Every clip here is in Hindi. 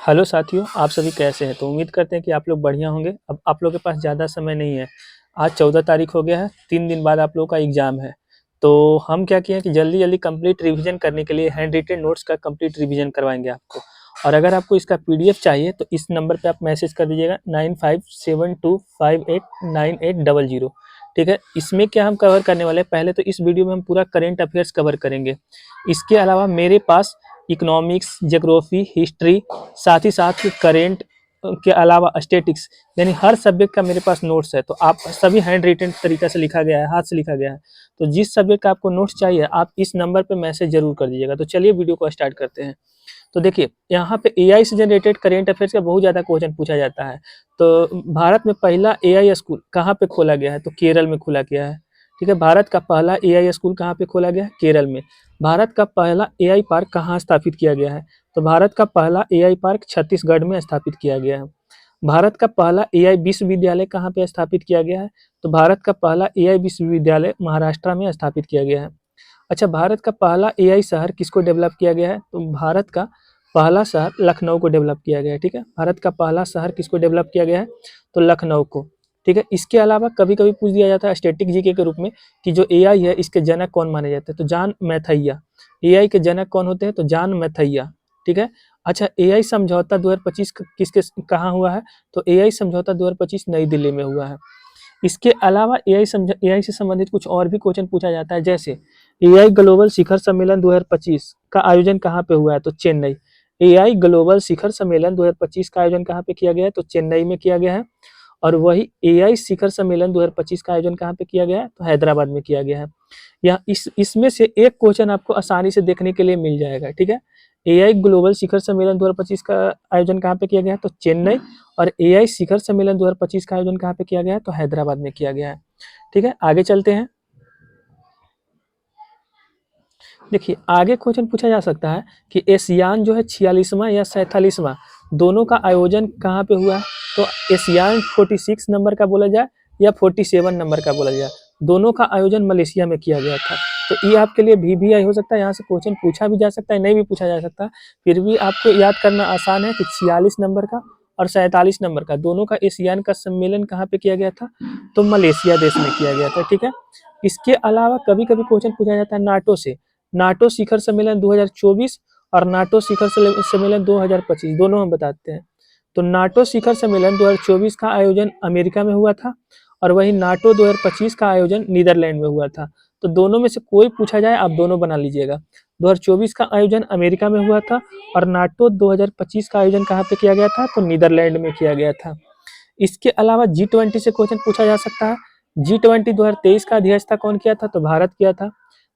हेलो साथियों, आप सभी कैसे हैं? तो उम्मीद करते हैं कि आप लोग बढ़िया होंगे। अब आप लोगों के पास ज़्यादा समय नहीं है। आज 14 तारीख हो गया है, 3 दिन बाद आप लोगों का एग्ज़ाम है। तो हम क्या किए हैं कि जल्दी-जल्दी कंप्लीट रिवीजन करने के लिए हैंड रिटन नोट्स का कंप्लीट रिवीजन करवाएँगे आपको। और अगर आपको इसका पीडीएफ चाहिए तो इस नंबर पे आप मैसेज कर दीजिएगा 9572589800। ठीक है? इसमें क्या हम कवर करने वाले हैं, पहले तो इस वीडियो में हम पूरा करंट अफेयर्स कवर करेंगे। इसके अलावा मेरे पास इकोनॉमिक्स, ज्योग्राफी, हिस्ट्री, साथ ही साथ करेंट के अलावा स्टैटिक्स यानी हर सब्जेक्ट का मेरे पास नोट्स है। तो आप सभी हैंड रिटन तरीका से लिखा गया है, हाथ से लिखा गया है। तो जिस सब्जेक्ट का आपको नोट्स चाहिए आप इस नंबर पे मैसेज जरूर कर दीजिएगा। तो चलिए वीडियो को स्टार्ट करते हैं। तो देखिए यहाँ पे एआई से जनरेटेड करेंट अफेयर्स का बहुत ज़्यादा क्वेश्चन पूछा जाता है। तो भारत में पहला एआई स्कूल कहाँ पे खोला गया है? तो केरल में खोला गया है। ठीक है, भारत का पहला एआई स्कूल कहाँ पे खोला गया है? केरल में। भारत का पहला एआई पार्क कहाँ स्थापित किया गया है? तो भारत का पहला एआई पार्क छत्तीसगढ़ में स्थापित किया गया है। भारत का पहला एआई विश्वविद्यालय कहाँ पे स्थापित किया गया है? तो भारत का पहला एआई विश्वविद्यालय महाराष्ट्र में स्थापित किया गया है। अच्छा, भारत का पहला एआई शहर किसको डेवलप किया गया है? तो भारत का पहला शहर लखनऊ को डेवलप किया गया है। ठीक है, भारत का पहला शहर किसको डेवलप किया गया है? तो लखनऊ को। ठीक है, इसके अलावा कभी-कभी पूछ दिया जाता है स्टैटिक जीके के रूप में कि जो एआई है इसके जनक कौन माने जाते हैं? तो जॉन मैथाइया। एआई के जनक कौन होते हैं? तो जॉन मैथाइया। ठीक है। अच्छा, एआई समझौता 2025 किसके कहाँ हुआ है? तो एआई समझौता 2025 नई दिल्ली में हुआ है। इसके अलावा एआई से संबंधित कुछ और भी क्वेश्चन पूछा जाता है, जैसे एआई ग्लोबल शिखर सम्मेलन 2025 का आयोजन कहाँ पे हुआ है? तो चेन्नई। एआई ग्लोबल शिखर सम्मेलन 2025 का आयोजन कहाँ पे किया गया है? तो चेन्नई में किया गया है। और वही एआई शिखर सम्मेलन 2025 का आयोजन कहाँ पे किया गया है? तो हैदराबाद में किया गया है। या इसमें से एक क्वेश्चन आपको आसानी से देखने के लिए मिल जाएगा। ठीक है, एआई ग्लोबल शिखर सम्मेलन 2025 का आयोजन कहाँ पे किया गया है? तो चेन्नई। और एआई शिखर सम्मेलन 2025 का आयोजन कहाँ पे किया गया है? तो हैदराबाद में किया गया है। ठीक है, आगे चलते हैं। देखिए, आगे क्वेश्चन पूछा जा सकता है कि एशियान जो है 46वां या 47वां दोनों का आयोजन कहाँ पे हुआ है? तो एशियान 46 नंबर का बोला जाए या 47 नंबर का बोला जाए, दोनों का आयोजन मलेशिया में किया गया था। तो ये आपके लिए वीवीआई हो सकता है, यहाँ से क्वेश्चन पूछा भी जा सकता है, नहीं भी पूछा जा सकता। फिर भी आपको याद करना आसान है कि 46 नंबर का और 47 नंबर का दोनों का एशियान का सम्मेलन कहाँ पे किया गया था? तो मलेशिया देश में किया गया था। ठीक है, इसके अलावा कभी कभी क्वेश्चन पूछा जाता है नाटो से। नाटो शिखर सम्मेलन 2024 और नाटो शिखर सम्मेलन 2025 दोनों हम बताते हैं। तो नाटो शिखर सम्मेलन 2024 का आयोजन अमेरिका में हुआ था और वही नाटो 2025 का आयोजन नीदरलैंड में हुआ था। तो दोनों में से कोई पूछा जाए आप दोनों बना लीजिएगा। 2024 का आयोजन अमेरिका में हुआ था और नाटो 2025 का आयोजन कहाँ पे किया गया था? तो नीदरलैंड में किया गया था। इसके अलावा G20 से क्वेश्चन पूछा जा सकता है। G20 2023 का अध्यक्षता कौन किया था? तो भारत किया था।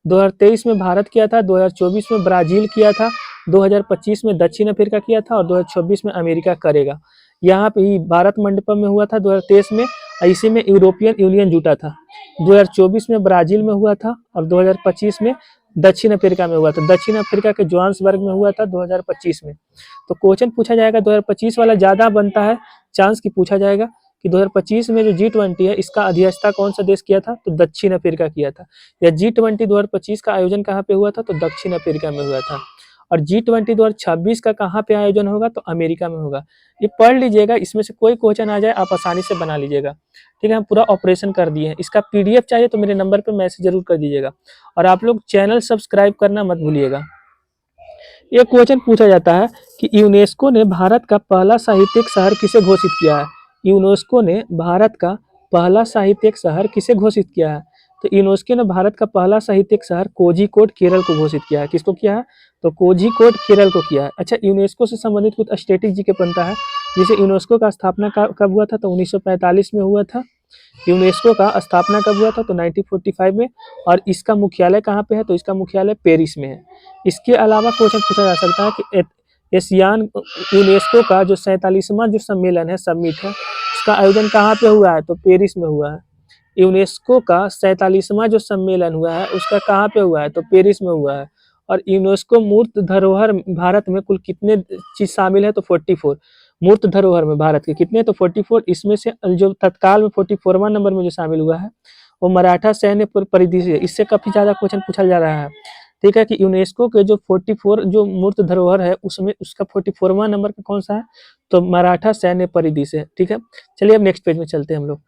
2023 में भारत किया था, 2024 में ब्राजील किया था, 2025 में दक्षिण अफ्रीका किया था और 2026 में अमेरिका करेगा। यहाँ पे ही भारत मंडपम में हुआ था 2023 में, इसी में यूरोपियन यूनियन जुटा था। 2024 में ब्राजील में हुआ था और 2025 में दक्षिण अफ्रीका में हुआ था। दक्षिण अफ्रीका के जोहान्सबर्ग में हुआ था 2025 में। तो क्वेश्चन पूछा जाएगा 2025 वाला ज़्यादा बनता है चांस की पूछा जाएगा कि 2025 में जो G20 है इसका अध्यक्षता कौन सा देश किया था? तो दक्षिण अफ्रीका किया था। या G20 2025 का आयोजन कहाँ पे हुआ था? तो दक्षिण अफ्रीका में हुआ था। और G20 2026 का कहाँ पे आयोजन होगा? तो अमेरिका में होगा। ये पढ़ लीजिएगा, इसमें से कोई क्वेश्चन आ जाए आप आसानी से बना लीजिएगा। ठीक है, हम पूरा ऑपरेशन कर दिए हैं। इसका पीडीएफ चाहिए तो मेरे नंबर पर मैसेज जरूर कर दीजिएगा और आप लोग चैनल सब्सक्राइब करना मत भूलिएगा। ये क्वेश्चन पूछा जाता है कि यूनेस्को ने भारत का पहला साहित्यिक शहर किसे घोषित किया है? यूनेस्को ने भारत का पहला साहित्यिक शहर किसे घोषित किया है? तो यूनेस्को ने भारत का पहला साहित्यिक शहर कोझिकोड केरल को घोषित किया है। किसको किया है? तो कोझिकोड केरल को किया है। अच्छा, यूनेस्को से संबंधित कुछ स्टैटिक जी के बनता है। जैसे यूनेस्को का स्थापना कब हुआ था? तो 1945 में हुआ था। यूनेस्को का स्थापना कब हुआ था? तो 1945 में। और इसका मुख्यालय कहाँ पे है? तो इसका मुख्यालय पेरिस में है। इसके अलावा क्वेश्चन पूछा जा सकता है कि एशियान यूनेस्को का जो 47वां जो सम्मेलन है, समिट है, उसका आयोजन कहाँ पे हुआ है? तो पेरिस में हुआ है। यूनेस्को का 47वां जो सम्मेलन हुआ है उसका कहाँ पे हुआ है? तो पेरिस में हुआ है। और यूनेस्को मूर्त धरोहर भारत में कुल कितने चीज शामिल है? तो 44 मूर्त धरोहर में भारत के कितने? तो 44। इसमें से जो तत्काल में 44वां नंबर में जो शामिल हुआ है वो मराठा सैन्य परिधि से, इससे काफी ज्यादा क्वेश्चन पूछा जा रहा है। ठीक है, कि यूनेस्को के जो 44 जो मूर्त धरोहर है उसमें उसका 44वां नंबर का कौन सा है, तो मराठा सैन्य परिधि से। ठीक है, चलिए अब नेक्स्ट पेज में चलते हैं हम लोग।